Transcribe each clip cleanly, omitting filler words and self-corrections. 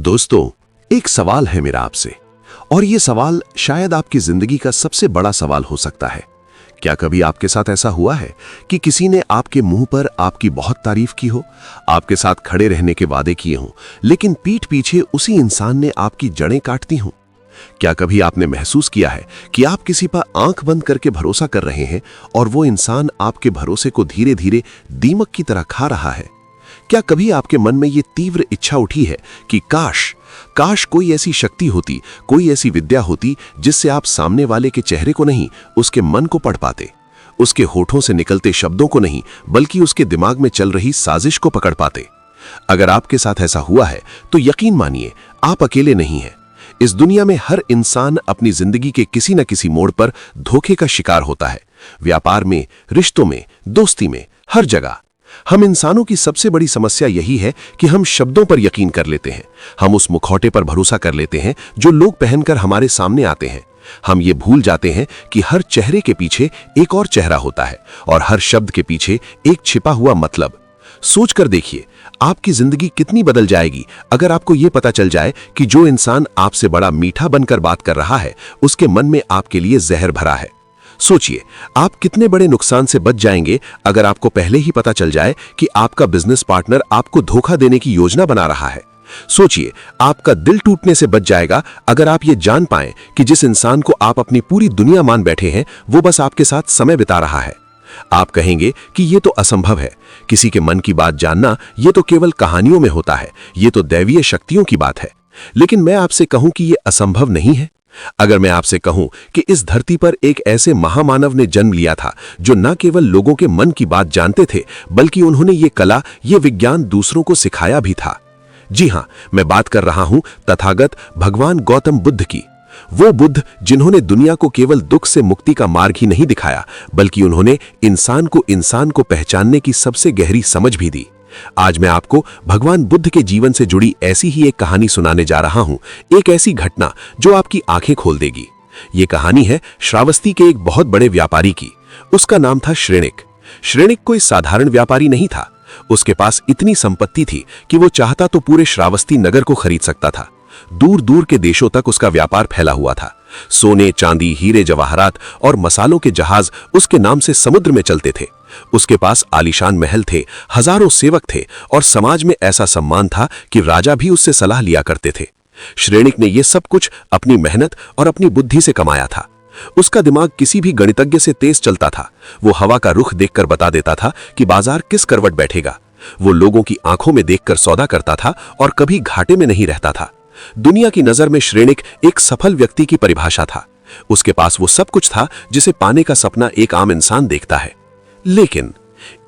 दोस्तों, एक सवाल है मेरा आपसे, और ये सवाल शायद आपकी जिंदगी का सबसे बड़ा सवाल हो सकता है। क्या कभी आपके साथ ऐसा हुआ है कि किसी ने आपके मुंह पर आपकी बहुत तारीफ की हो, आपके साथ खड़े रहने के वादे किए हों, लेकिन पीठ पीछे उसी इंसान ने आपकी जड़ें काट दी हों? क्या कभी आपने महसूस किया है कि आप किसी पर आंख बंद करके भरोसा कर रहे हैं और वो इंसान आपके भरोसे को धीरे धीरे दीमक की तरह खा रहा है? क्या कभी आपके मन में ये तीव्र इच्छा उठी है कि काश कोई ऐसी शक्ति होती, कोई ऐसी विद्या होती जिससे आप सामने वाले के चेहरे को नहीं, उसके मन को पढ़ पाते, उसके होठों से निकलते शब्दों को नहीं, बल्कि उसके दिमाग में चल रही साजिश को पकड़ पाते? अगर आपके साथ ऐसा हुआ है तो यकीन मानिए, आप अकेले नहीं हैं। इस दुनिया में हर इंसान अपनी जिंदगी के किसी न किसी मोड़ पर धोखे का शिकार होता है। व्यापार में, रिश्तों में, दोस्ती में, हर जगह। हम इंसानों की सबसे बड़ी समस्या यही है कि हम शब्दों पर यकीन कर लेते हैं। हम उस मुखौटे पर भरोसा कर लेते हैं जो लोग पहनकर हमारे सामने आते हैं। हम ये भूल जाते हैं कि हर चेहरे के पीछे एक और चेहरा होता है और हर शब्द के पीछे एक छिपा हुआ मतलब। सोचकर देखिए, आपकी जिंदगी कितनी बदल जाएगी अगर आपको यह पता चल जाए कि जो इंसान आपसे बड़ा मीठा बनकर बात कर रहा है, उसके मन में आपके लिए जहर भरा है। सोचिए, आप कितने बड़े नुकसान से बच जाएंगे अगर आपको पहले ही पता चल जाए कि आपका बिजनेस पार्टनर आपको धोखा देने की योजना बना रहा है। सोचिए, आपका दिल टूटने से बच जाएगा अगर आप ये जान पाएं कि जिस इंसान को आप अपनी पूरी दुनिया मान बैठे हैं, वो बस आपके साथ समय बिता रहा है। आप कहेंगे कि ये तो असंभव है, किसी के मन की बात जानना ये तो केवल कहानियों में होता है, ये तो दैवीय शक्तियों की बात है। लेकिन मैं आपसे कहूं कि ये असंभव नहीं है। अगर मैं आपसे कहूं कि इस धरती पर एक ऐसे महामानव ने जन्म लिया था जो न केवल लोगों के मन की बात जानते थे, बल्कि उन्होंने ये कला, ये विज्ञान दूसरों को सिखाया भी था। जी हां, मैं बात कर रहा हूं तथागत भगवान गौतम बुद्ध की। वो बुद्ध जिन्होंने दुनिया को केवल दुख से मुक्ति का मार्ग ही नहीं दिखाया, बल्कि उन्होंने इंसान को पहचानने की सबसे गहरी समझ भी दी। आज मैं आपको भगवान बुद्ध के जीवन से जुड़ी ऐसी ही एक कहानी सुनाने जा रहा हूं, एक ऐसी घटना जो आपकी आंखें खोल देगी। ये कहानी है श्रावस्ती के एक बहुत बड़े व्यापारी की। उसका नाम था श्रेणिक। श्रेणिक कोई साधारण व्यापारी नहीं था। उसके पास इतनी संपत्ति थी कि वो चाहता तो पूरे श्रावस्ती नगर को खरीद सकता था। दूर दूर के देशों तक उसका व्यापार फैला हुआ था। सोने, चांदी, हीरे जवाहरात और मसालों के जहाज उसके नाम से समुद्र में चलते थे। उसके पास आलीशान महल थे, हजारों सेवक थे और समाज में ऐसा सम्मान था कि राजा भी उससे सलाह लिया करते थे। श्रेणिक ने यह सब कुछ अपनी मेहनत और अपनी बुद्धि से कमाया था। उसका दिमाग किसी भी गणितज्ञ से तेज चलता था। वो हवा का रुख देखकर बता देता था कि बाजार किस करवट बैठेगा। वो लोगों की आंखों में देखकर सौदा करता था और कभी घाटे में नहीं रहता था। दुनिया की नजर में श्रेणिक एक सफल व्यक्ति की परिभाषा था। उसके पास वो सब कुछ था जिसे पाने का सपना एक आम इंसान देखता है। लेकिन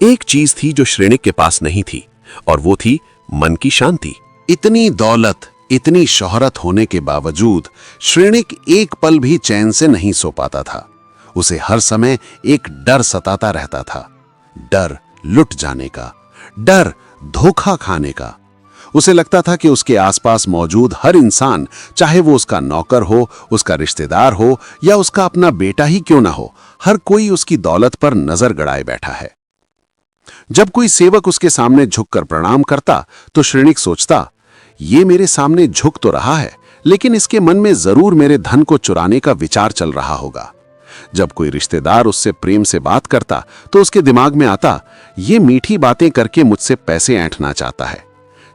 एक चीज थी जो श्रेणिक के पास नहीं थी, और वो थी मन की शांति। इतनी दौलत, इतनी शोहरत होने के बावजूद श्रेणिक एक पल भी चैन से नहीं सो पाता था। उसे हर समय एक डर सताता रहता था। डर लुट जाने का, डर धोखा खाने का। उसे लगता था कि उसके आसपास मौजूद हर इंसान, चाहे वो उसका नौकर हो, उसका रिश्तेदार हो या उसका अपना बेटा ही क्यों ना हो, हर कोई उसकी दौलत पर नजर गड़ाए बैठा है। जब कोई सेवक उसके सामने झुककर प्रणाम करता तो श्रेणिक सोचता, ये मेरे सामने झुक तो रहा है, लेकिन इसके मन में जरूर मेरे धन को चुराने का विचार चल रहा होगा। जब कोई रिश्तेदार उससे प्रेम से बात करता तो उसके दिमाग में आता, ये मीठी बातें करके मुझसे पैसे ऐंठना चाहता है।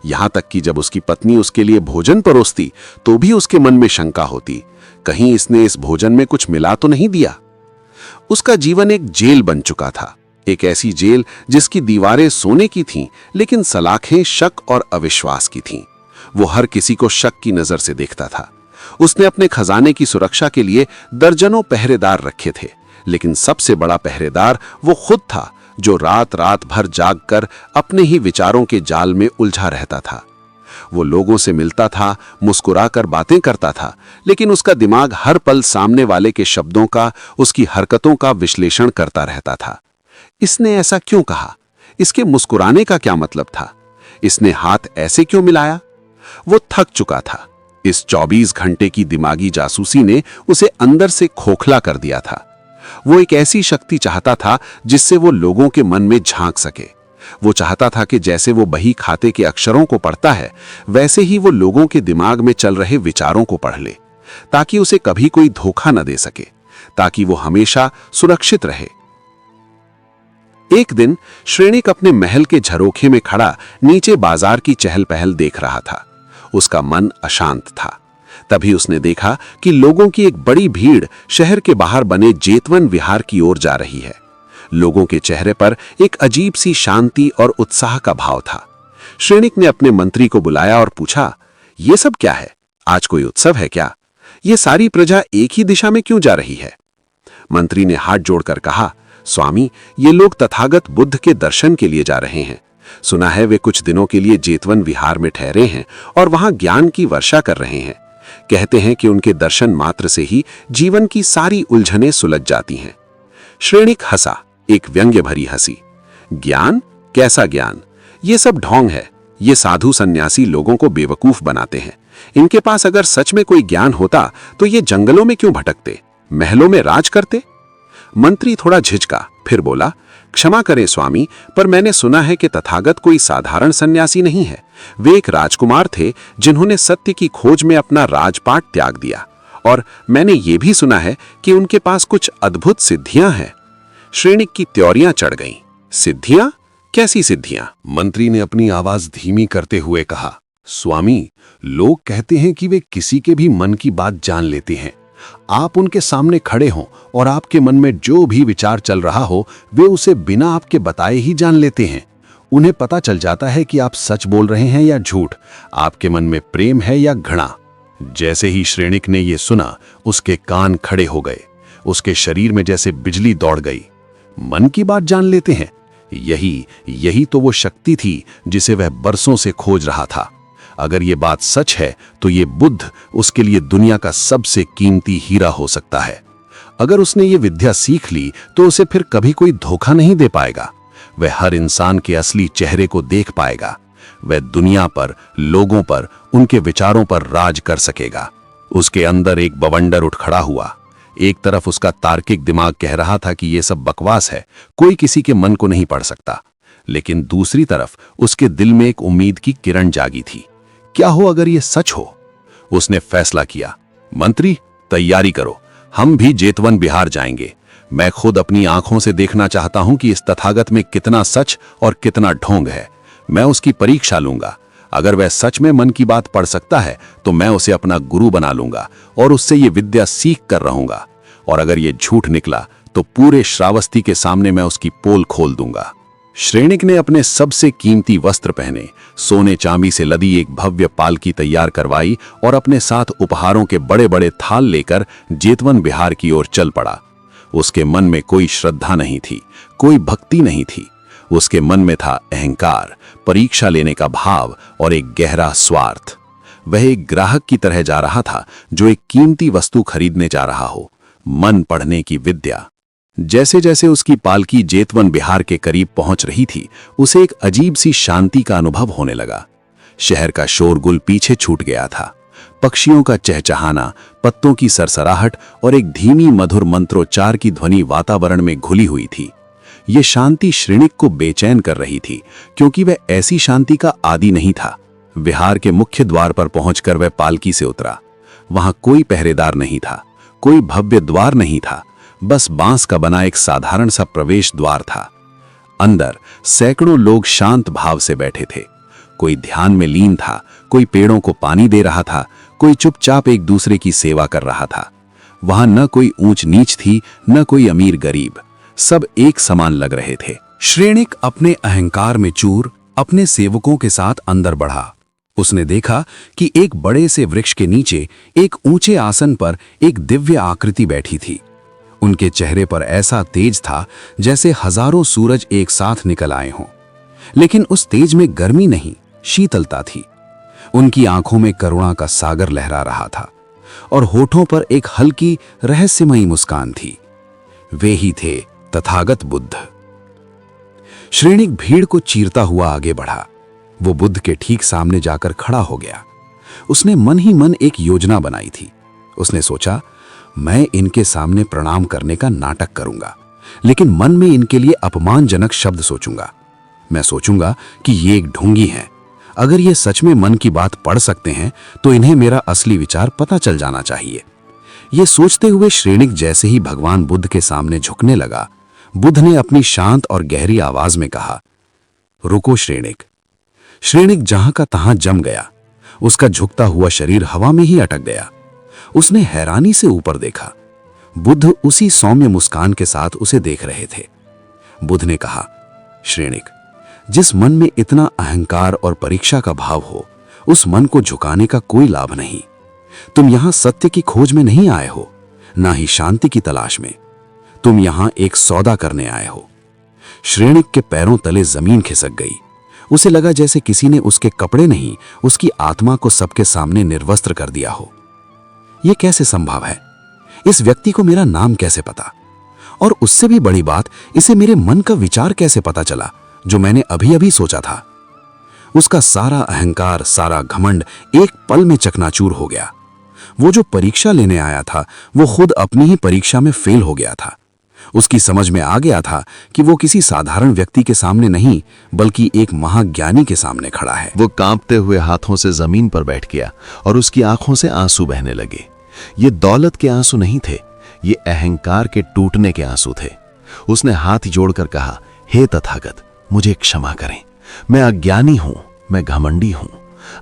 यहां तक कि जब उसकी पत्नी उसके लिए भोजन परोसती तो भी उसके मन में शंका होती, कहीं इसने इस भोजन में कुछ मिला तो नहीं दिया। उसका जीवन एक जेल बन चुका था, एक ऐसी जेल जिसकी दीवारें सोने की थीं, लेकिन सलाखें शक और अविश्वास की थीं। वो हर किसी को शक की नजर से देखता था। उसने अपने खजाने की सुरक्षा के लिए दर्जनों पहरेदार रखे थे, लेकिन सबसे बड़ा पहरेदार वो खुद था, जो रात रात भर जागकर अपने ही विचारों के जाल में उलझा रहता था। वो लोगों से मिलता था, मुस्कुराकर बातें करता था, लेकिन उसका दिमाग हर पल सामने वाले के शब्दों का, उसकी हरकतों का विश्लेषण करता रहता था। इसने ऐसा क्यों कहा? इसके मुस्कुराने का क्या मतलब था? इसने हाथ ऐसे क्यों मिलाया? वो थक चुका था। इस 24 घंटे की दिमागी जासूसी ने उसे अंदर से खोखला कर दिया था। वो एक ऐसी शक्ति चाहता था जिससे वो लोगों के मन में झांक सके, वो चाहता था कि जैसे वो बही खाते के अक्षरों को पढ़ता है, वैसे ही वो लोगों के दिमाग में चल रहे विचारों को पढ़ ले, ताकि उसे कभी कोई धोखा न दे सके, ताकि वो हमेशा सुरक्षित रहे। एक दिन श्रेणिक अपने महल के झरोखे में खड़ा नीचे बाजार की चहल पहल देख रहा था। उसका मन अशांत था। तभी उसने देखा कि लोगों की एक बड़ी भीड़ शहर के बाहर बने जेतवन विहार की ओर जा रही है। लोगों के चेहरे पर एक अजीब सी शांति और उत्साह का भाव था। श्रेणिक ने अपने मंत्री को बुलाया और पूछा, ये सब क्या है? आज कोई उत्सव है क्या? ये सारी प्रजा एक ही दिशा में क्यों जा रही है? मंत्री ने हाथ जोड़कर कहा, स्वामी, ये लोग तथागत बुद्ध के दर्शन के लिए जा रहे हैं। सुना है वे कुछ दिनों के लिए जेतवन विहार में ठहरे हैं और वहां ज्ञान की वर्षा कर रहे हैं। कहते हैं कि उनके दर्शन मात्र से ही जीवन की सारी उलझनें सुलझ जाती हैं। श्रेणिक हंसा, एक व्यंग्य भरी हंसी। ज्ञान? कैसा ज्ञान? ये सब ढोंग है। ये साधु सन्यासी लोगों को बेवकूफ बनाते हैं। इनके पास अगर सच में कोई ज्ञान होता तो ये जंगलों में क्यों भटकते, महलों में राज करते? मंत्री थोड़ा झिझका, फिर बोला, क्षमा करें स्वामी, पर मैंने सुना है कि तथागत कोई साधारण सन्यासी नहीं है। वे एक राजकुमार थे जिन्होंने सत्य की खोज में अपना राजपाट त्याग दिया, और मैंने ये भी सुना है कि उनके पास कुछ अद्भुत सिद्धियां हैं। श्रेणिक की त्योरियां चढ़ गईं। सिद्धियां? कैसी सिद्धियां? मंत्री ने अपनी आवाज धीमी करते हुए कहा, स्वामी, लोग कहते हैं कि वे किसी के भी मन की बात जान लेते हैं। आप उनके सामने खड़े हों और आपके मन में जो भी विचार चल रहा हो वे उसे बिना आपके बताए ही जान लेते हैं। उन्हें पता चल जाता है कि आप सच बोल रहे हैं या झूठ, आपके मन में प्रेम है या घृणा। जैसे ही श्रेणिक ने यह सुना, उसके कान खड़े हो गए। उसके शरीर में जैसे बिजली दौड़ गई। मन की बात जान लेते हैं, यही तो वो शक्ति थी जिसे वह बरसों से खोज रहा था। अगर ये बात सच है तो ये बुद्ध उसके लिए दुनिया का सबसे कीमती हीरा हो सकता है। अगर उसने ये विद्या सीख ली तो उसे फिर कभी कोई धोखा नहीं दे पाएगा। वह हर इंसान के असली चेहरे को देख पाएगा। वह दुनिया पर, लोगों पर, उनके विचारों पर राज कर सकेगा। उसके अंदर एक बवंडर उठ खड़ा हुआ। एक तरफ उसका तार्किक दिमाग कह रहा था कि यह सब बकवास है, कोई किसी के मन को नहीं पढ़ सकता। लेकिन दूसरी तरफ उसके दिल में एक उम्मीद की किरण जागी थी। क्या हो अगर यह सच हो? उसने फैसला किया, मंत्री, तैयारी करो, हम भी जेतवन बिहार जाएंगे। मैं खुद अपनी आंखों से देखना चाहता हूं कि इस तथागत में कितना सच और कितना ढोंग है। मैं उसकी परीक्षा लूंगा। अगर वह सच में मन की बात पढ़ सकता है तो मैं उसे अपना गुरु बना लूंगा और उससे ये विद्या सीख कर रहूंगा। और अगर ये झूठ निकला तो पूरे श्रावस्ती के सामने मैं उसकी पोल खोल दूंगा। श्रेणिक ने अपने सबसे कीमती वस्त्र पहने, सोने चांदी से लदी एक भव्य पालकी तैयार करवाई और अपने साथ उपहारों के बड़े बड़े थाल लेकर जेतवन बिहार की ओर चल पड़ा। उसके मन में कोई श्रद्धा नहीं थी, कोई भक्ति नहीं थी। उसके मन में था अहंकार, परीक्षा लेने का भाव और एक गहरा स्वार्थ। वह एक ग्राहक की तरह जा रहा था जो एक कीमती वस्तु खरीदने जा रहा हो, मन पढ़ने की विद्या। जैसे जैसे उसकी पालकी जेतवन बिहार के करीब पहुंच रही थी, उसे एक अजीब सी शांति का अनुभव होने लगा। शहर का शोरगुल पीछे छूट गया था। पक्षियों का चहचहाना, पत्तों की सरसराहट और एक धीमी मधुर मंत्रोच्चार की ध्वनि वातावरण में घुली हुई थी। ये शांति श्रेणिक को बेचैन कर रही थी, क्योंकि वह ऐसी शांति का आदी नहीं था। विहार के मुख्य द्वार पर पहुंचकर वह पालकी से उतरा। वहां कोई पहरेदार नहीं था, कोई भव्य द्वार नहीं था, बस बांस का बना एक साधारण सा प्रवेश द्वार था। अंदर सैकड़ों लोग शांत भाव से बैठे थे। कोई ध्यान में लीन था, कोई पेड़ों को पानी दे रहा था, कोई चुपचाप एक दूसरे की सेवा कर रहा था। वहां न कोई ऊंच नीच थी, न कोई अमीर गरीब, सब एक समान लग रहे थे। श्रेणिक अपने अहंकार में चूर अपने सेवकों के साथ अंदर बढ़ा। उसने देखा कि एक बड़े से वृक्ष के नीचे एक ऊंचे आसन पर एक दिव्य आकृति बैठी थी। उनके चेहरे पर ऐसा तेज था जैसे हजारों सूरज एक साथ निकल आए हों, लेकिन उस तेज में गर्मी नहीं, शीतलता थी। उनकी आंखों में करुणा का सागर लहरा रहा था और होठों पर एक हल्की रहस्यमयी मुस्कान थी। वे ही थे तथागत बुद्ध। श्रेणिक भीड़ को चीरता हुआ आगे बढ़ा। वो बुद्ध के ठीक सामने जाकर खड़ा हो गया। उसने मन ही मन एक योजना बनाई थी। उसने सोचा, मैं इनके सामने प्रणाम करने का नाटक करूंगा, लेकिन मन में इनके लिए अपमानजनक शब्द सोचूंगा। मैं सोचूंगा कि ये एक ढोंगी हैं। अगर ये सच में मन की बात पढ़ सकते हैं तो इन्हें मेरा असली विचार पता चल जाना चाहिए। ये सोचते हुए श्रेणिक जैसे ही भगवान बुद्ध के सामने झुकने लगा, बुद्ध ने अपनी शांत और गहरी आवाज में कहा, रुको श्रेणिक। श्रेणिक जहां का तहां जम गया। उसका झुकता हुआ शरीर हवा में ही अटक गया। उसने हैरानी से ऊपर देखा। बुद्ध उसी सौम्य मुस्कान के साथ उसे देख रहे थे। बुद्ध ने कहा, श्रेणिक, जिस मन में इतना अहंकार और परीक्षा का भाव हो, उस मन को झुकाने का कोई लाभ नहीं। तुम यहां सत्य की खोज में नहीं आए हो, ना ही शांति की तलाश में। तुम यहां एक सौदा करने आए हो। श्रेणिक के पैरों तले जमीन खिसक गई। उसे लगा जैसे किसी ने उसके कपड़े नहीं, उसकी आत्मा को सबके सामने निर्वस्त्र कर दिया हो। यह कैसे संभव है? इस व्यक्ति को मेरा नाम कैसे पता? और उससे भी बड़ी बात, इसे मेरे मन का विचार कैसे पता चला जो मैंने अभी अभी सोचा था? उसका सारा अहंकार, सारा घमंड एक पल में चकनाचूर हो गया। वो जो परीक्षा लेने आया था, वो खुद अपनी ही परीक्षा में फेल हो गया था। उसकी समझ में आ गया था कि वो किसी साधारण व्यक्ति के सामने नहीं, बल्कि एक महाज्ञानी के सामने खड़ा है। वो कांपते हुए हाथों से जमीन पर बैठ गया और उसकी आंखों से आंसू बहने लगे। ये दौलत के आंसू नहीं थे, ये अहंकार के टूटने के आंसू थे। उसने हाथ जोड़कर कहा, हे तथागत, मुझे क्षमा करें। मैं अज्ञानी हूं, मैं घमंडी हूं।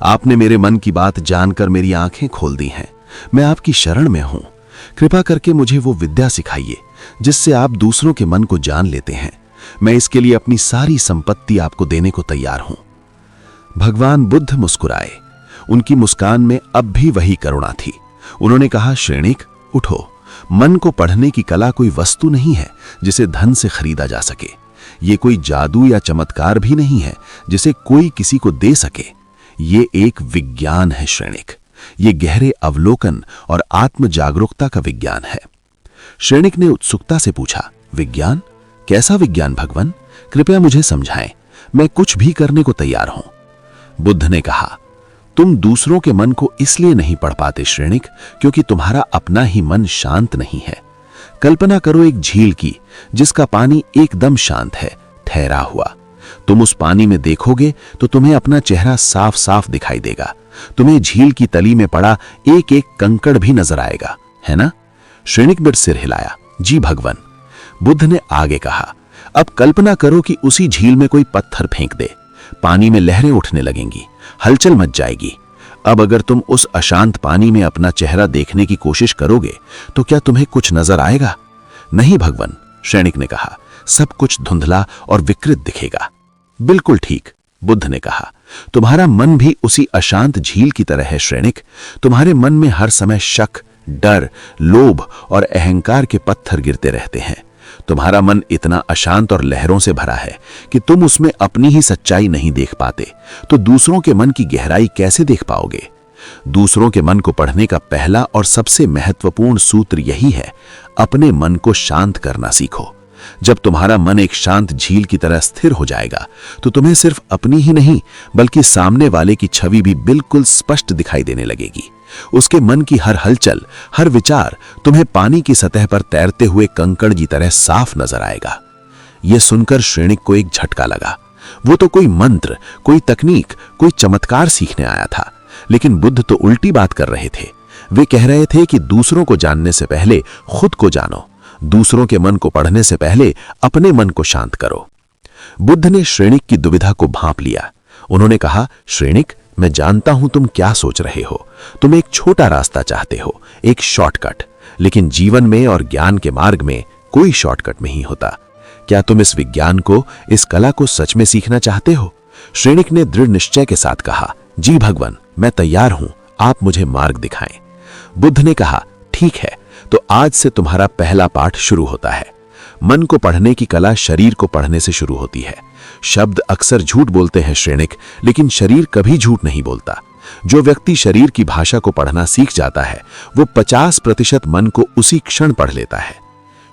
आपने मेरे मन की बात जानकर मेरी आंखें खोल दी हैं। मैं आपकी शरण में हूं। कृपा करके मुझे वो विद्या सिखाइए जिससे आप दूसरों के मन को जान लेते हैं। मैं इसके लिए अपनी सारी संपत्ति आपको देने को तैयार हूं। भगवान बुद्ध मुस्कुराए। उनकी मुस्कान में अब भी वही करुणा थी। उन्होंने कहा, श्रेणिक, उठो। मन को पढ़ने की कला कोई वस्तु नहीं है जिसे धन से खरीदा जा सके। ये कोई जादू या चमत्कार भी नहीं है जिसे कोई किसी को दे सके। ये एक विज्ञान है श्रेणिक। ये गहरे अवलोकन और आत्म जागरूकता का विज्ञान है। श्रेणिक ने उत्सुकता से पूछा, विज्ञान? कैसा विज्ञान भगवान? कृपया मुझे समझाएं। मैं कुछ भी करने को तैयार हूं। बुद्ध ने कहा, तुम दूसरों के मन को इसलिए नहीं पढ़ पाते श्रेणिक, क्योंकि तुम्हारा अपना ही मन शांत नहीं है। कल्पना करो एक झील की जिसका पानी एकदम शांत है, ठहरा हुआ। तुम उस पानी में देखोगे तो तुम्हें अपना चेहरा साफ साफ दिखाई देगा। तुम्हें झील की तली में पड़ा एक एक कंकड़ भी नजर आएगा, है ना? श्रेणिक बिर सिर हिलाया, जी भगवान। बुद्ध ने आगे कहा, अब कल्पना करो कि उसी झील में कोई पत्थर फेंक दे। पानी में लहरें उठने लगेंगी, हलचल मच जाएगी। अब अगर तुम उस अशांत पानी में अपना चेहरा देखने की कोशिश करोगे तो क्या तुम्हें कुछ नजर आएगा? नहीं भगवान, श्रेणिक ने कहा, सब कुछ धुंधला और विकृत दिखेगा। बिल्कुल ठीक, बुद्ध ने कहा, तुम्हारा मन भी उसी अशांत झील की तरह है श्रेणिक। तुम्हारे मन में हर समय शक, डर, लोभ और अहंकार के पत्थर गिरते रहते हैं। तुम्हारा मन इतना अशांत और लहरों से भरा है कि तुम उसमें अपनी ही सच्चाई नहीं देख पाते, तो दूसरों के मन की गहराई कैसे देख पाओगे? दूसरों के मन को पढ़ने का पहला और सबसे महत्वपूर्ण सूत्र यही है, अपने मन को शांत करना सीखो। जब तुम्हारा मन एक शांत झील की तरह स्थिर हो जाएगा तो तुम्हें सिर्फ अपनी ही नहीं बल्कि सामने वाले की छवि भी बिल्कुल स्पष्ट दिखाई देने लगेगी। उसके मन की हर हलचल, हर विचार तुम्हें पानी की सतह पर तैरते हुए कंकड़ की तरह साफ नजर आएगा। यह सुनकर श्रेणिक को एक झटका लगा। वो तो कोई मंत्र, कोई तकनीक, कोई चमत्कार सीखने आया था, लेकिन बुद्ध तो उल्टी बात कर रहे थे। वे कह रहे थे कि दूसरों को जानने से पहले खुद को जानो, दूसरों के मन को पढ़ने से पहले अपने मन को शांत करो। बुद्ध ने श्रेणिक की दुविधा को भांप लिया। उन्होंने कहा, श्रेणिक, मैं जानता हूं तुम क्या सोच रहे हो। तुम एक छोटा रास्ता चाहते हो, एक शॉर्टकट। लेकिन जीवन में और ज्ञान के मार्ग में कोई शॉर्टकट नहीं होता। क्या तुम इस विज्ञान को, इस कला को सच में सीखना चाहते हो? श्रेणिक ने दृढ़ निश्चय के साथ कहा, जी भगवान, मैं तैयार हूं, आप मुझे मार्ग दिखाएं। बुद्ध ने कहा, ठीक है, तो आज से तुम्हारा पहला पाठ शुरू होता है। मन को पढ़ने की कला शरीर को पढ़ने से शुरू होती है। शब्द अक्सर झूठ बोलते हैं श्रेणिक, लेकिन शरीर कभी झूठ नहीं बोलता। जो व्यक्ति शरीर की भाषा को पढ़ना सीख जाता है वो 50% मन को उसी क्षण पढ़ लेता है।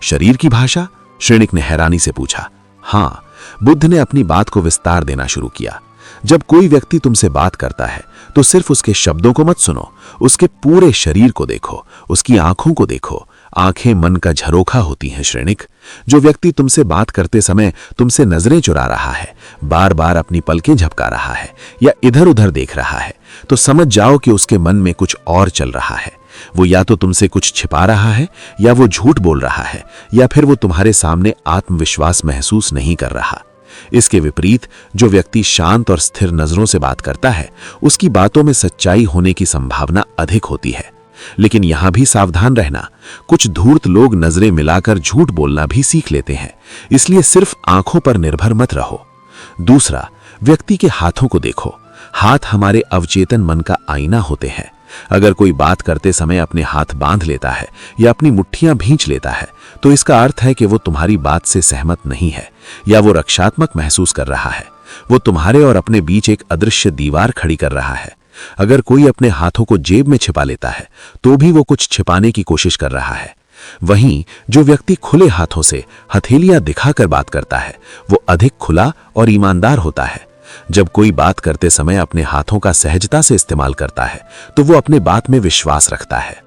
शरीर की भाषा? श्रेणिक ने हैरानी से पूछा। हाँ, बुद्ध ने अपनी बात को विस्तार देना शुरू किया। जब कोई व्यक्ति तुमसे बात करता है तो सिर्फ उसके शब्दों को मत सुनो, उसके पूरे शरीर को देखो, उसकी आंखों को देखो, आंखें मन का झरोखा होती हैं श्रेणिक। जो व्यक्ति तुमसे बात करते समय तुमसे नजरें चुरा रहा है, बार बार अपनी पलकें झपका रहा है या इधर उधर देख रहा है, तो समझ जाओ कि उसके मन में कुछ और चल रहा है। वो या तो तुमसे कुछ छिपा रहा है, या वो झूठ बोल रहा है, या फिर वो तुम्हारे सामने आत्मविश्वास महसूस नहीं कर रहा। इसके विपरीत जो व्यक्ति शांत और स्थिर नजरों से बात करता है, उसकी बातों में सच्चाई होने की संभावना अधिक होती है। लेकिन यहां भी सावधान रहना, कुछ धूर्त लोग नजरें मिलाकर झूठ बोलना भी सीख लेते हैं, इसलिए सिर्फ आंखों पर निर्भर मत रहो। दूसरा, व्यक्ति के हाथों को देखो। हाथ हमारे अवचेतन मन का आईना होते हैं। अगर कोई बात करते समय अपने हाथ बांध लेता है या अपनी मुट्ठियां भींच लेता है, तो इसका अर्थ है कि वो तुम्हारी बात से सहमत नहीं है या वो रक्षात्मक महसूस कर रहा है। वो तुम्हारे और अपने बीच एक अदृश्य दीवार खड़ी कर रहा है। अगर कोई अपने हाथों को जेब में छिपा लेता है, तो भी वो कुछ छिपाने की कोशिश कर रहा है। वहीं जो व्यक्ति खुले हाथों से हथेलियां दिखाकर बात करता है, वो अधिक खुला और ईमानदार होता है। जब कोई बात करते समय अपने हाथों का सहजता से इस्तेमाल करता है, तो वो अपने बात में विश्वास रखता है।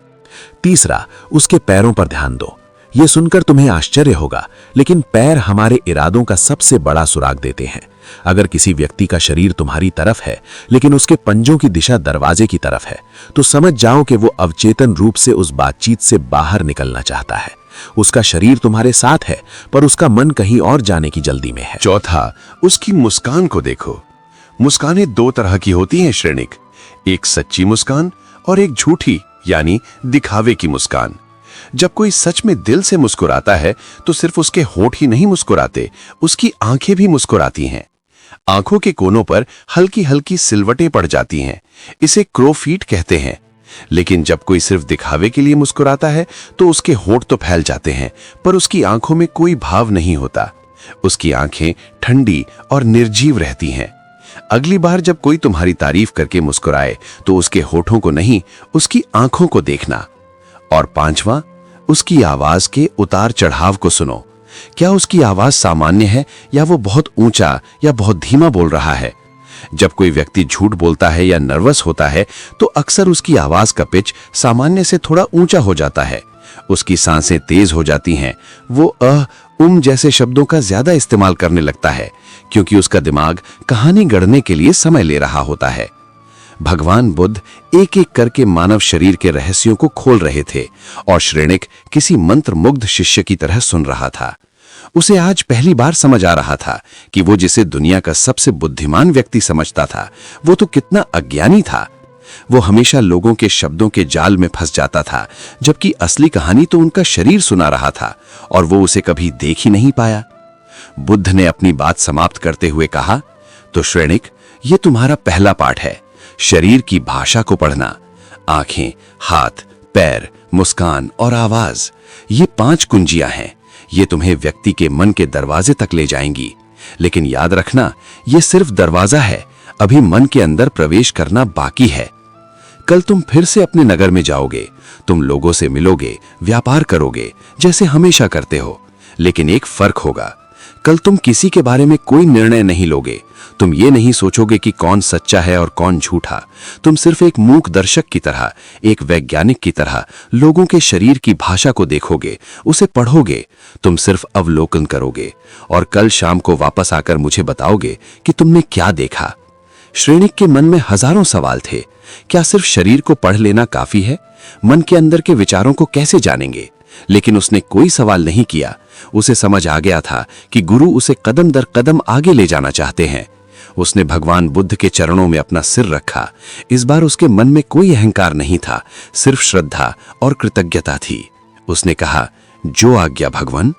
तीसरा, उसके पैरों पर ध्यान दो। ये सुनकर तुम्हें आश्चर्य होगा, लेकिन पैर हमारे इरादों का सबसे बड़ा सुराग देते हैं। अगर किसी व्यक्ति का शरीर तुम्हारी तरफ है, लेकिन उसके पंजों की दिशा दरवाजे की तरफ है, तो समझ जाओ कि वो अवचेतन रूप से उस बातचीत से बाहर निकलना चाहता है। उसका शरीर तुम्हारे साथ है, पर उसका मन कहीं और जाने की जल्दी में है। चौथा, उसकी मुस्कान को देखो। मुस्कानें दो तरह की होती हैं श्रेणिक, एक सच्ची मुस्कान और एक झूठी यानी दिखावे की मुस्कान। जब कोई सच में दिल से मुस्कुराता है, तो सिर्फ उसके होंठ ही नहीं मुस्कुराते, उसकी आंखें भी मुस्कुराती हैं। आंखों के कोनों पर हल्की हल्की सिलवटें पड़ जाती हैं, इसे क्रोफीट कहते हैं। लेकिन जब कोई सिर्फ दिखावे के लिए मुस्कुराता है, तो उसके होंठ तो फैल जाते हैं, पर उसकी आंखों में कोई भाव नहीं होता। उसकी आंखें ठंडी और निर्जीव रहती हैं। अगली बार जब कोई तुम्हारी तारीफ करके मुस्कुराए, तो उसके होठों को नहीं, उसकी आंखों को देखना। और पांचवा, उसकी आवाज के उतार चढ़ाव को सुनो। क्या उसकी आवाज सामान्य है, या वो बहुत ऊंचा या बहुत धीमा बोल रहा है? जब कोई व्यक्ति झूठ बोलता है या नर्वस होता है, तो अक्सर उसकी आवाज का पिच सामान्य से थोड़ा ऊंचा हो जाता है। उसकी सांसें तेज हो जाती हैं। वो जैसे शब्दों का ज्यादा इस्तेमाल करने लगता है, क्योंकि उसका दिमाग कहानी गढ़ने के लिए समय ले रहा होता है। भगवान बुद्ध एक एक करके मानव शरीर के रहस्यों को खोल रहे थे, और श्रेणिक किसी मंत्रमुग्ध शिष्य की तरह सुन रहा था। उसे आज पहली बार समझ आ रहा था कि वो जिसे दुनिया का सबसे बुद्धिमान व्यक्ति समझता था, वो तो कितना अज्ञानी था। वो हमेशा लोगों के शब्दों के जाल में फंस जाता था, जबकि असली कहानी तो उनका शरीर सुना रहा था, और वो उसे कभी देख ही नहीं पाया। बुद्ध ने अपनी बात समाप्त करते हुए कहा, तो श्रेणिक, ये तुम्हारा पहला पाठ है, शरीर की भाषा को पढ़ना। आंखें, हाथ, पैर, मुस्कान और आवाज, ये 5 कुंजियां हैं। ये तुम्हें व्यक्ति के मन के दरवाजे तक ले जाएंगी। लेकिन याद रखना, ये सिर्फ दरवाजा है, अभी मन के अंदर प्रवेश करना बाकी है। कल तुम फिर से अपने नगर में जाओगे, तुम लोगों से मिलोगे, व्यापार करोगे जैसे हमेशा करते हो। लेकिन एक फर्क होगा, कल तुम किसी के बारे में कोई निर्णय नहीं लोगे। तुम ये नहीं सोचोगे कि कौन सच्चा है और कौन झूठा। तुम सिर्फ एक मूक दर्शक की तरह, एक वैज्ञानिक की तरह लोगों के शरीर की भाषा को देखोगे, उसे पढ़ोगे। तुम सिर्फ अवलोकन करोगे, और कल शाम को वापस आकर मुझे बताओगे कि तुमने क्या देखा। श्रेणिक के मन में हजारों सवाल थे। क्या सिर्फ शरीर को पढ़ लेना काफी है? मन के अंदर के विचारों को कैसे जानेंगे? लेकिन उसने कोई सवाल नहीं किया। उसे समझ आ गया था कि गुरु उसे कदम दर कदम आगे ले जाना चाहते हैं। उसने भगवान बुद्ध के चरणों में अपना सिर रखा। इस बार उसके मन में कोई अहंकार नहीं था, सिर्फ श्रद्धा और कृतज्ञता थी। उसने कहा, जो आज्ञा भगवान।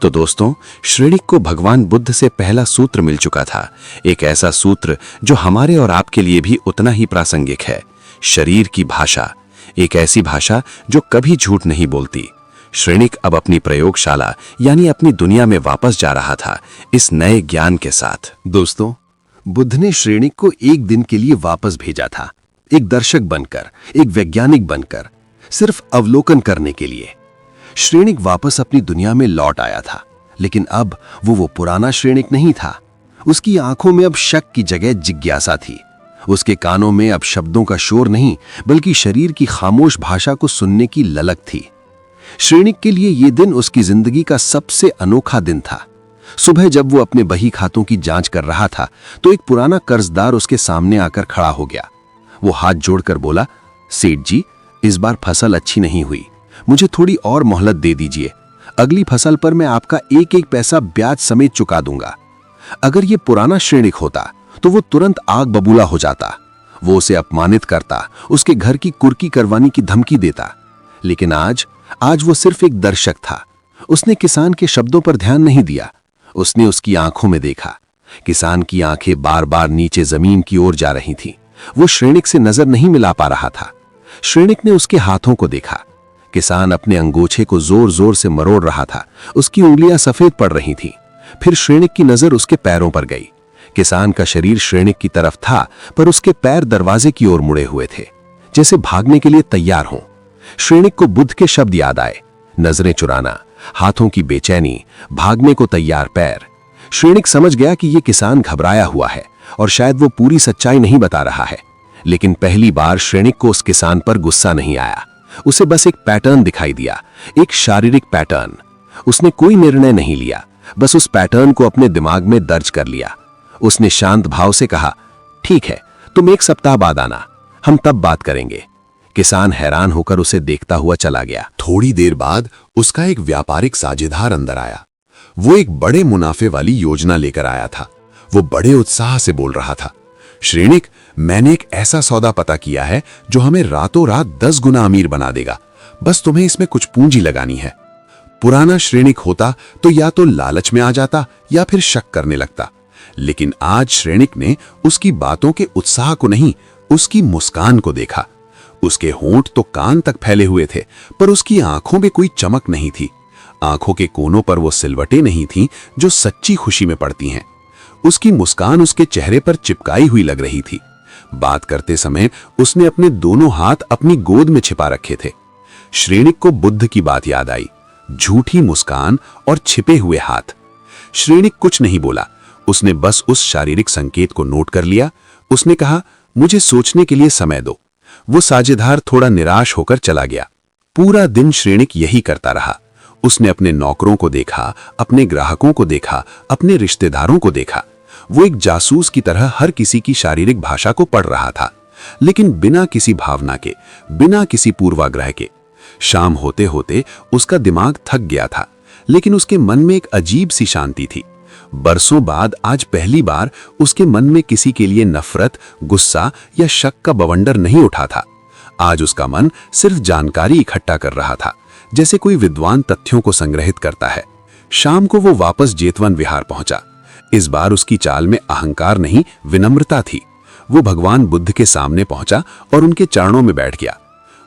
तो दोस्तों, श्रेणिक को भगवान बुद्ध से पहला सूत्र मिल चुका था, एक ऐसा सूत्र जो हमारे और आपके लिए भी उतना ही प्रासंगिक है। शरीर की भाषा, एक ऐसी भाषा जो कभी झूठ नहीं बोलती। श्रेणिक अब अपनी प्रयोगशाला यानी अपनी दुनिया में वापस जा रहा था, इस नए ज्ञान के साथ। दोस्तों, बुद्ध ने श्रेणिक को एक दिन के लिए वापस भेजा था, एक दर्शक बनकर, एक वैज्ञानिक बनकर, सिर्फ अवलोकन करने के लिए। श्रेणिक वापस अपनी दुनिया में लौट आया था, लेकिन अब वो पुराना श्रेणिक नहीं था। उसकी आंखों में अब शक की जगह जिज्ञासा थी। उसके कानों में अब शब्दों का शोर नहीं, बल्कि शरीर की खामोश भाषा को सुनने की ललक थी। श्रेणिक के लिए यह दिन उसकी जिंदगी का सबसे अनोखा दिन था। सुबह जब वो अपने बही खातों की जांच कर रहा था तो एक पुराना कर्जदार उसके सामने आकर खड़ा हो गया। वो हाथ जोड़कर बोला, सेठ जी, इस बार फसल अच्छी नहीं हुई, मुझे थोड़ी और मोहलत दे दीजिए। अगली फसल पर मैं आपका एक एक पैसा ब्याज समेत चुका दूंगा। अगर ये पुराना श्रेणिक होता तो वो तुरंत आग बबूला हो जाता। वो उसे अपमानित करता, उसके घर की कुर्की करवाने की धमकी देता। लेकिन आज वो सिर्फ एक दर्शक था। उसने किसान के शब्दों पर ध्यान नहीं दिया। उसने उसकी आंखों में देखा। किसान की आंखें बार बार नीचे जमीन की ओर जा रही थीं। वो श्रेणिक से नजर नहीं मिला पा रहा था। श्रेणिक ने उसके हाथों को देखा। किसान अपने अंगोछे को जोर जोर से मरोड़ रहा था। उसकी उंगलियां सफेद पड़ रही थीं। फिर श्रेणिक की नजर उसके पैरों पर गई। किसान का शरीर श्रेणिक की तरफ था, पर उसके पैर दरवाजे की ओर मुड़े हुए थे, जैसे भागने के लिए तैयार हों। श्रेणिक को बुद्ध के शब्द याद आए, नजरें चुराना, हाथों की बेचैनी, भागने को तैयार पैर। श्रेणिक समझ गया कि यह किसान घबराया हुआ है और शायद वो पूरी सच्चाई नहीं बता रहा है। लेकिन पहली बार श्रेणिक को उस किसान पर गुस्सा नहीं आया। उसे बस एक पैटर्न दिखाई दिया, एक शारीरिक पैटर्न। उसने कोई निर्णय नहीं लिया, बस उस पैटर्न को अपने दिमाग में दर्ज कर लिया। उसने शांत भाव से कहा, ठीक है, तुम एक सप्ताह बाद आना, हम तब बात करेंगे। किसान हैरान होकर उसे देखता हुआ चला गया। थोड़ी देर बाद उसका एक व्यापारिक साझेदार अंदर आया। वो एक बड़े मुनाफे वाली योजना लेकर आया था। वो बड़े उत्साह से बोल रहा था, श्रेणिक, मैंने एक ऐसा सौदा पता किया है जो हमें रातों रात 10 गुना अमीर बना देगा। बस तुम्हें इसमें कुछ पूंजी लगानी है। पुराना श्रेणिक होता तो या तो लालच में आ जाता या फिर शक करने लगता। लेकिन आज श्रेणिक ने उसकी बातों के उत्साह को नहीं, उसकी मुस्कान को देखा। उसके होंठ तो कान तक फैले हुए थे, पर उसकी आंखों में कोई चमक नहीं थी। आंखों के कोनों पर वो सिलवटें नहीं थीं जो सच्ची खुशी में पड़ती हैं। उसकी मुस्कान उसके चेहरे पर चिपकाई हुई लग रही थी। बात करते समय उसने अपने दोनों हाथ अपनी गोद में छिपा रखे थे। श्रेणिक को बुद्ध की बात याद आई, झूठी मुस्कान और छिपे हुए हाथ। श्रेणिक कुछ नहीं बोला, उसने बस उस शारीरिक संकेत को नोट कर लिया। उसने कहा, मुझे सोचने के लिए समय दो। वो साझेदार थोड़ा निराश होकर चला गया। पूरा दिन श्रेणिक यही करता रहा। उसने अपने नौकरों को देखा, अपने ग्राहकों को देखा, अपने रिश्तेदारों को देखा। वो एक जासूस की तरह हर किसी की शारीरिक भाषा को पढ़ रहा था, लेकिन बिना किसी भावना के, बिना किसी पूर्वाग्रह के। शाम होते होते उसका दिमाग थक गया था, लेकिन उसके मन में एक अजीब सी शांति थी। बरसों बाद आज पहली बार उसके मन में किसी के लिए नफरत, गुस्सा या शक का बवंडर नहीं उठा था। आज उसका मन सिर्फ जानकारी इकट्ठा कर रहा था, जैसे कोई विद्वान तथ्यों को संग्रहित करता है। शाम को वो वापस जेतवन विहार पहुंचा। इस बार उसकी चाल में अहंकार नहीं, विनम्रता थी। वो भगवान बुद्ध के सामने पहुंचा और उनके चरणों में बैठ गया।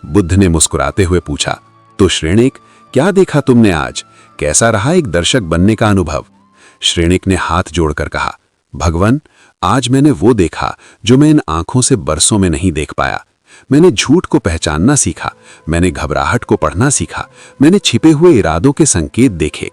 बुद्ध ने मुस्कुराते हुए पूछा, तो श्रेणिक, क्या देखा तुमने आज? कैसा रहा एक दर्शक बनने का अनुभव? श्रेणिक ने हाथ जोड़कर कहा, भगवान, आज मैंने वो देखा जो मैं इन आंखों से बरसों में नहीं देख पाया। मैंने झूठ को पहचानना सीखा, मैंने घबराहट को पढ़ना सीखा, मैंने छिपे हुए इरादों के संकेत देखे।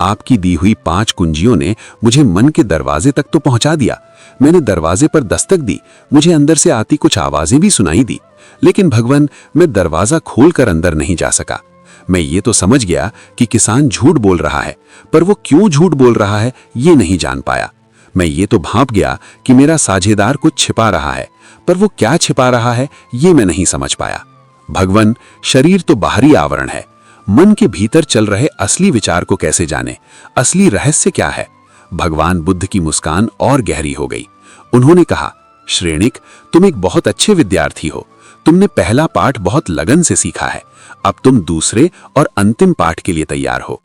आपकी दी हुई 5 कुंजियों ने मुझे मन के दरवाजे तक तो पहुंचा दिया। मैंने दरवाजे पर दस्तक दी, मुझे अंदर से आती कुछ आवाजें भी सुनाई दी, लेकिन भगवान, मैं दरवाजा खोलकर अंदर नहीं जा सका। मैं ये तो समझ गया कि किसान झूठ बोल रहा है, पर वो क्यों झूठ बोल रहा है ये नहीं जान पाया। मैं ये तो भांप गया कि मेरा साझेदार कुछ छिपा रहा है, पर वो क्या छिपा रहा है ये मैं नहीं समझ पाया। भगवान, शरीर तो बाहरी आवरण है, मन के भीतर चल रहे असली विचार को कैसे जाने? असली रहस्य क्या है? भगवान बुद्ध की मुस्कान और गहरी हो गई। उन्होंने कहा, श्रेणिक, तुम एक बहुत अच्छे विद्यार्थी हो। तुमने पहला पाठ बहुत लगन से सीखा है। अब तुम दूसरे और अंतिम पाठ के लिए तैयार हो।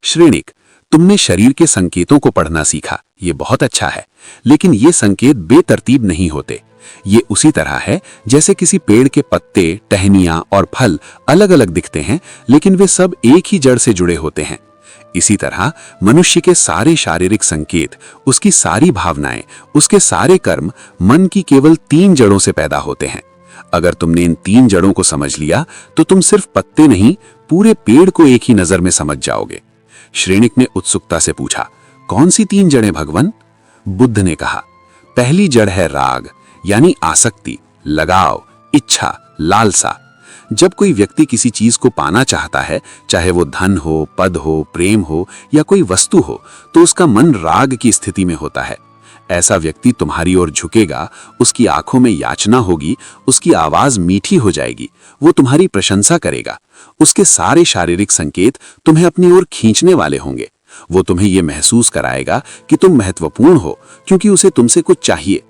श्रेणिक, तुमने शरीर के संकेतों को पढ़ना सीखा, ये बहुत अच्छा है, लेकिन ये संकेत बेतरतीब नहीं होते। ये उसी तरह है जैसे किसी पेड़ के पत्ते, टहनियां और फल अलग अलग दिखते हैं, लेकिन वे सब एक ही जड़ से जुड़े होते हैं। इसी तरह मनुष्य के सारे शारीरिक संकेत, उसकी सारी भावनाएं, उसके सारे कर्म मन की केवल 3 जड़ों से पैदा होते हैं। अगर तुमने इन 3 जड़ों को समझ लिया तो तुम सिर्फ पत्ते नहीं, पूरे पेड़ को एक ही नजर में समझ जाओगे। श्रेणिक ने उत्सुकता से पूछा, कौन सी 3 जड़ें भगवान? बुद्ध ने कहा, पहली जड़ है राग, यानी आसक्ति, लगाव, इच्छा, लालसा। जब कोई व्यक्ति किसी चीज को पाना चाहता है, चाहे वो धन हो, पद हो, प्रेम हो या कोई वस्तु हो, तो उसका मन राग की स्थिति में होता है। ऐसा व्यक्ति तुम्हारी ओर झुकेगा, उसकी आंखों में याचना होगी, उसकी आवाज मीठी हो जाएगी, वो तुम्हारी प्रशंसा करेगा। उसके सारे शारीरिक संकेत तुम्हें अपनी ओर खींचने वाले होंगे। वो तुम्हें ये महसूस कराएगा कि तुम महत्वपूर्ण हो, क्योंकि उसे तुमसे कुछ चाहिए।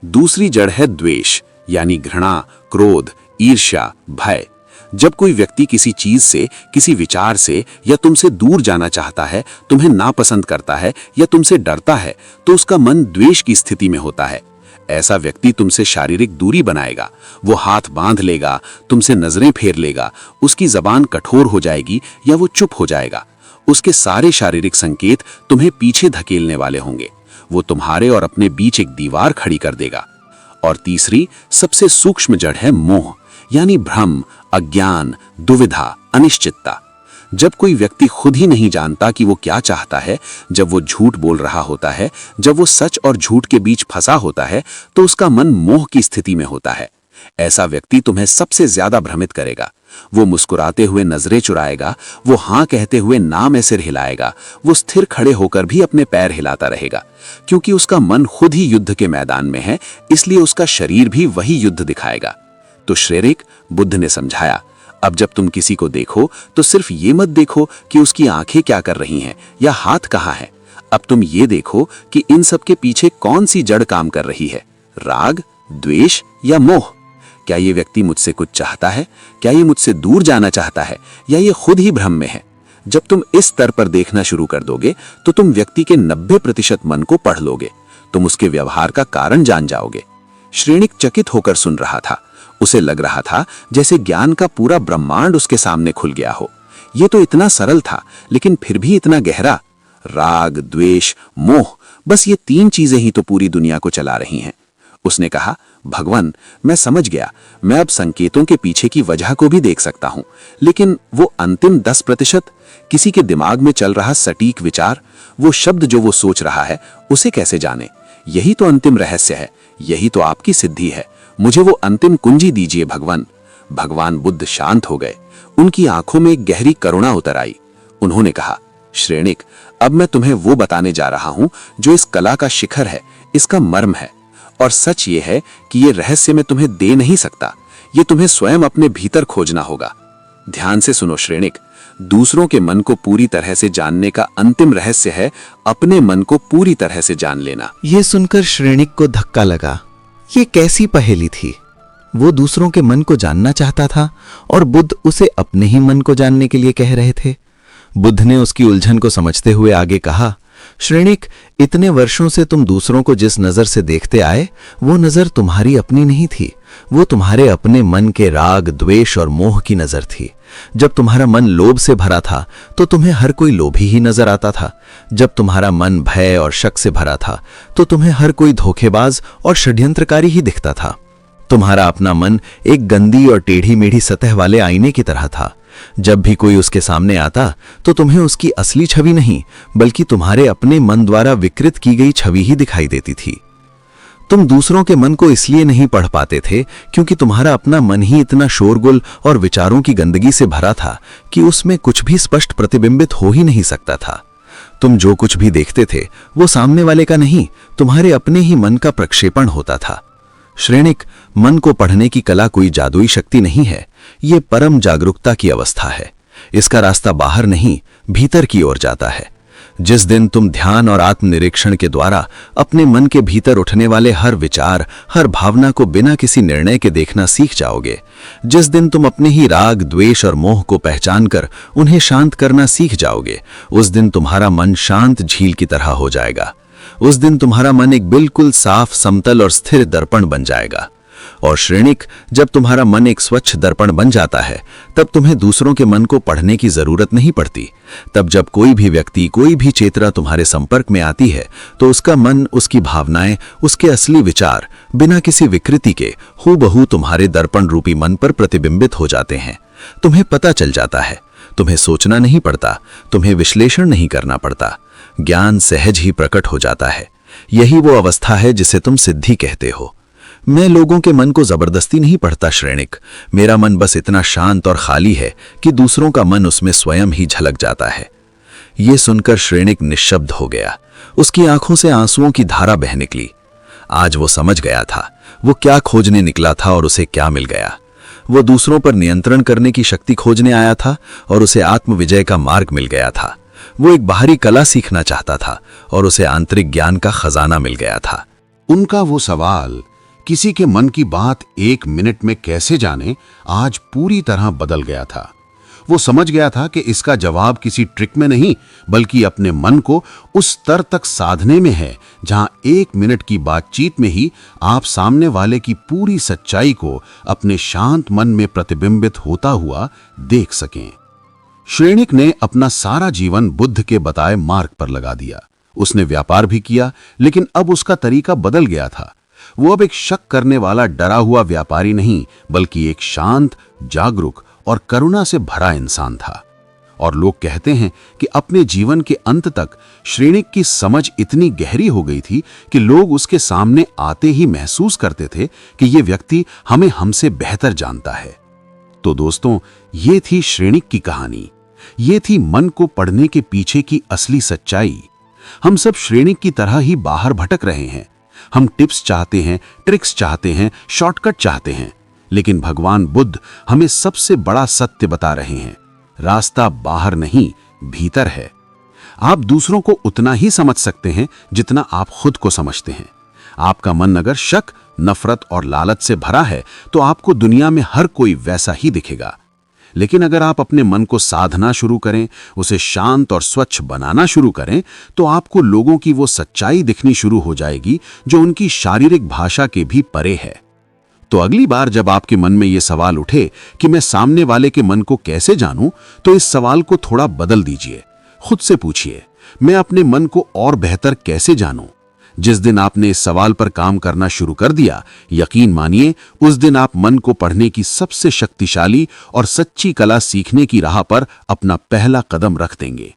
दूसरी जड़ है द्वेष, यानी घृणा, क्रोध, ईर्ष्या, भय। जब कोई व्यक्ति किसी चीज से, किसी विचार से या तुमसे दूर जाना चाहता है, तुम्हें नापसंद करता है या तुमसे डरता है, तो उसका मन द्वेष की स्थिति में होता है। ऐसा व्यक्ति तुमसे शारीरिक दूरी बनाएगा। वो हाथ बांध लेगा, तुमसे नजरें फेर लेगा, उसकी जबान कठोर हो जाएगी या वो चुप हो जाएगा। उसके सारे शारीरिक संकेत तुम्हें पीछे धकेलने वाले होंगे। वो तुम्हारे और अपने बीच एक दीवार खड़ी कर देगा। और तीसरी, सबसे सूक्ष्म जड़ है मोह, यानी भ्रम, अज्ञान, दुविधा, अनिश्चितता। जब कोई व्यक्ति खुद ही नहीं जानता कि वो क्या चाहता है, जब वो झूठ बोल रहा होता है, जब वो सच और झूठ के बीच फंसा होता है, तो उसका मन मोह की स्थिति में होता है। ऐसा व्यक्ति तुम्हें सबसे ज्यादा भ्रमित करेगा। वो मुस्कुराते हुए नजरें चुराएगा, वो हाँ कहते हुए ना में सिर हिलाएगा, वो स्थिर खड़े होकर भी अपने पैर हिलाता रहेगा, क्योंकि उसका मन खुद ही युद्ध के मैदान में है, इसलिए उसका शरीर भी वही युद्ध दिखाएगा। तो श्रेरिक, बुद्ध ने समझाया, अब जब तुम किसी को देखो तो सिर्फ ये मत देखो कि उसकी आंखें क्या कर रही हैं या हाथ कहाँ है। अब तुम ये देखो कि इन सब के पीछे कौन सी जड़ काम कर रही है, राग, द्वेष या मोह। क्या ये व्यक्ति मुझसे कुछ चाहता है? क्या ये मुझसे दूर जाना चाहता है, या ये खुद ही भ्रम में है? जब तुम इस स्तर पर देखना शुरू कर दोगे तो तुम व्यक्ति के 90% मन को पढ़ लोगे। तुम उसके व्यवहार का कारण जान जाओगे। श्रेणिक चकित होकर सुन रहा था। उसे लग रहा था जैसे ज्ञान का पूरा ब्रह्मांड उसके सामने खुल गया हो। ये तो इतना सरल था, लेकिन फिर भी इतना गहरा। राग, द्वेष, मोह, बस ये 3 चीजें ही तो पूरी दुनिया को चला रही हैं। उसने कहा, भगवान, मैं समझ गया। मैं अब संकेतों के पीछे की वजह को भी देख सकता हूं, लेकिन वो अंतिम 10%, किसी के दिमाग में चल रहा सटीक विचार, वो शब्द जो वो सोच रहा है, उसे कैसे जाने? यही तो अंतिम रहस्य है, यही तो आपकी सिद्धि है। मुझे वो अंतिम कुंजी दीजिए भगवान। भगवान बुद्ध शांत हो गए। उनकी आंखों में एक गहरी करुणा उतर आई। उन्होंने कहा, श्रेणिक, अब मैं तुम्हें वो बताने जा रहा हूं जो इस कला का शिखर है, इसका मर्म है। और सच ये है कि ये रहस्य मैं तुम्हें दे नहीं सकता, ये तुम्हें स्वयं अपने भीतर खोजना होगा। ध्यान से सुनो श्रेणिक, दूसरों के मन को पूरी तरह से जानने का अंतिम रहस्य है अपने मन को पूरी तरह से जान लेना। ये सुनकर श्रेणिक को धक्का लगा। ये कैसी पहेली थी? वो दूसरों के मन को जानना चाहता था और बुद्ध उसे अपने ही मन को जानने के लिए कह रहे थे। बुद्ध ने उसकी उलझन को समझते हुए आगे कहा, श्रेणिक, इतने वर्षों से तुम दूसरों को जिस नजर से देखते आए, वो नजर तुम्हारी अपनी नहीं थी। वो तुम्हारे अपने मन के राग, द्वेष और मोह की नजर थी। जब तुम्हारा मन लोभ से भरा था तो तुम्हें हर कोई लोभी ही नजर आता था। जब तुम्हारा मन भय और शक से भरा था तो तुम्हें हर कोई धोखेबाज और षड्यंत्रकारी ही दिखता था। तुम्हारा अपना मन एक गंदी और टेढ़ी मेढ़ी सतह वाले आईने की तरह था। जब भी कोई उसके सामने आता तो तुम्हें उसकी असली छवि नहीं, बल्कि तुम्हारे अपने मन द्वारा विकृत की गई छवि ही दिखाई देती थी। तुम दूसरों के मन को इसलिए नहीं पढ़ पाते थे क्योंकि तुम्हारा अपना मन ही इतना शोरगुल और विचारों की गंदगी से भरा था कि उसमें कुछ भी स्पष्ट प्रतिबिंबित हो ही नहीं सकता था। तुम जो कुछ भी देखते थे वो सामने वाले का नहीं, तुम्हारे अपने ही मन का प्रक्षेपण होता था। श्रेणिक, मन को पढ़ने की कला कोई जादुई शक्ति नहीं है, ये परम जागरूकता की अवस्था है। इसका रास्ता बाहर नहीं, भीतर की ओर जाता है। जिस दिन तुम ध्यान और आत्मनिरीक्षण के द्वारा अपने मन के भीतर उठने वाले हर विचार, हर भावना को बिना किसी निर्णय के देखना सीख जाओगे, जिस दिन तुम अपने ही राग, द्वेष और मोह को पहचान कर उन्हें शांत करना सीख जाओगे, उस दिन तुम्हारा मन शांत झील की तरह हो जाएगा। उस दिन तुम्हारा मन एक बिल्कुल साफ, समतल और स्थिर दर्पण बन जाएगा। और श्रेणिक, जब तुम्हारा मन एक स्वच्छ दर्पण बन जाता है तब तुम्हें दूसरों के मन को पढ़ने की जरूरत नहीं पड़ती। तब जब कोई भी व्यक्ति, कोई भी चेतना तुम्हारे संपर्क में आती है तो उसका मन, उसकी भावनाएं, उसके असली विचार बिना किसी विकृति के हूबहू तुम्हारे दर्पण रूपी मन पर प्रतिबिंबित हो जाते हैं। तुम्हें पता चल जाता है, तुम्हें सोचना नहीं पड़ता, तुम्हें विश्लेषण नहीं करना पड़ता, ज्ञान सहज ही प्रकट हो जाता है। यही वो अवस्था है जिसे तुम सिद्धि कहते हो। मैं लोगों के मन को जबरदस्ती नहीं पढ़ता श्रेणिक। मेरा मन बस इतना शांत और खाली है कि दूसरों का मन उसमें स्वयं ही झलक जाता है। ये सुनकर श्रेणिक निश्शब्द हो गया। उसकी आंखों से आंसुओं की धारा बह निकली। आज वो समझ गया था वो क्या खोजने निकला था और उसे क्या मिल गया। वो दूसरों पर नियंत्रण करने की शक्ति खोजने आया था और उसे आत्मविजय का मार्ग मिल गया था। वो एक बाहरी कला सीखना चाहता था और उसे आंतरिक ज्ञान का खजाना मिल गया था। उनका वो सवाल, किसी के मन की बात 1 मिनट में कैसे जाने, आज पूरी तरह बदल गया था। वो समझ गया था कि इसका जवाब किसी ट्रिक में नहीं, बल्कि अपने मन को उस स्तर तक साधने में है जहां 1 मिनट की बातचीत में ही आप सामने वाले की पूरी सच्चाई को अपने शांत मन में प्रतिबिंबित होता हुआ देख सकें। श्रेणिक ने अपना सारा जीवन बुद्ध के बताए मार्ग पर लगा दिया। उसने व्यापार भी किया, लेकिन अब उसका तरीका बदल गया था। वो अब एक शक करने वाला डरा हुआ व्यापारी नहीं, बल्कि एक शांत, जागरूक और करुणा से भरा इंसान था। और लोग कहते हैं कि अपने जीवन के अंत तक श्रेणिक की समझ इतनी गहरी हो गई थी कि लोग उसके सामने आते ही महसूस करते थे कि ये व्यक्ति हमें हमसे बेहतर जानता है। तो दोस्तों, ये थी श्रेणिक की कहानी। ये थी मन को पढ़ने के पीछे की असली सच्चाई। हम सब श्रेणिक की तरह ही बाहर भटक रहे हैं। हम टिप्स चाहते हैं, ट्रिक्स चाहते हैं, शॉर्टकट चाहते हैं, लेकिन भगवान बुद्ध हमें सबसे बड़ा सत्य बता रहे हैं। रास्ता बाहर नहीं, भीतर है। आप दूसरों को उतना ही समझ सकते हैं जितना आप खुद को समझते हैं। आपका मन अगर शक, नफरत और लालच से भरा है तो आपको दुनिया में हर कोई वैसा ही दिखेगा। लेकिन अगर आप अपने मन को साधना शुरू करें, उसे शांत और स्वच्छ बनाना शुरू करें, तो आपको लोगों की वो सच्चाई दिखनी शुरू हो जाएगी जो उनकी शारीरिक भाषा के भी परे है। तो अगली बार जब आपके मन में ये सवाल उठे कि मैं सामने वाले के मन को कैसे जानूं, तो इस सवाल को थोड़ा बदल दीजिए। खुद से पूछिए, मैं अपने मन को और बेहतर कैसे जानूं? जिस दिन आपने इस सवाल पर काम करना शुरू कर दिया, यकीन मानिए उस दिन आप मन को पढ़ने की सबसे शक्तिशाली और सच्ची कला सीखने की राह पर अपना पहला कदम रख देंगे।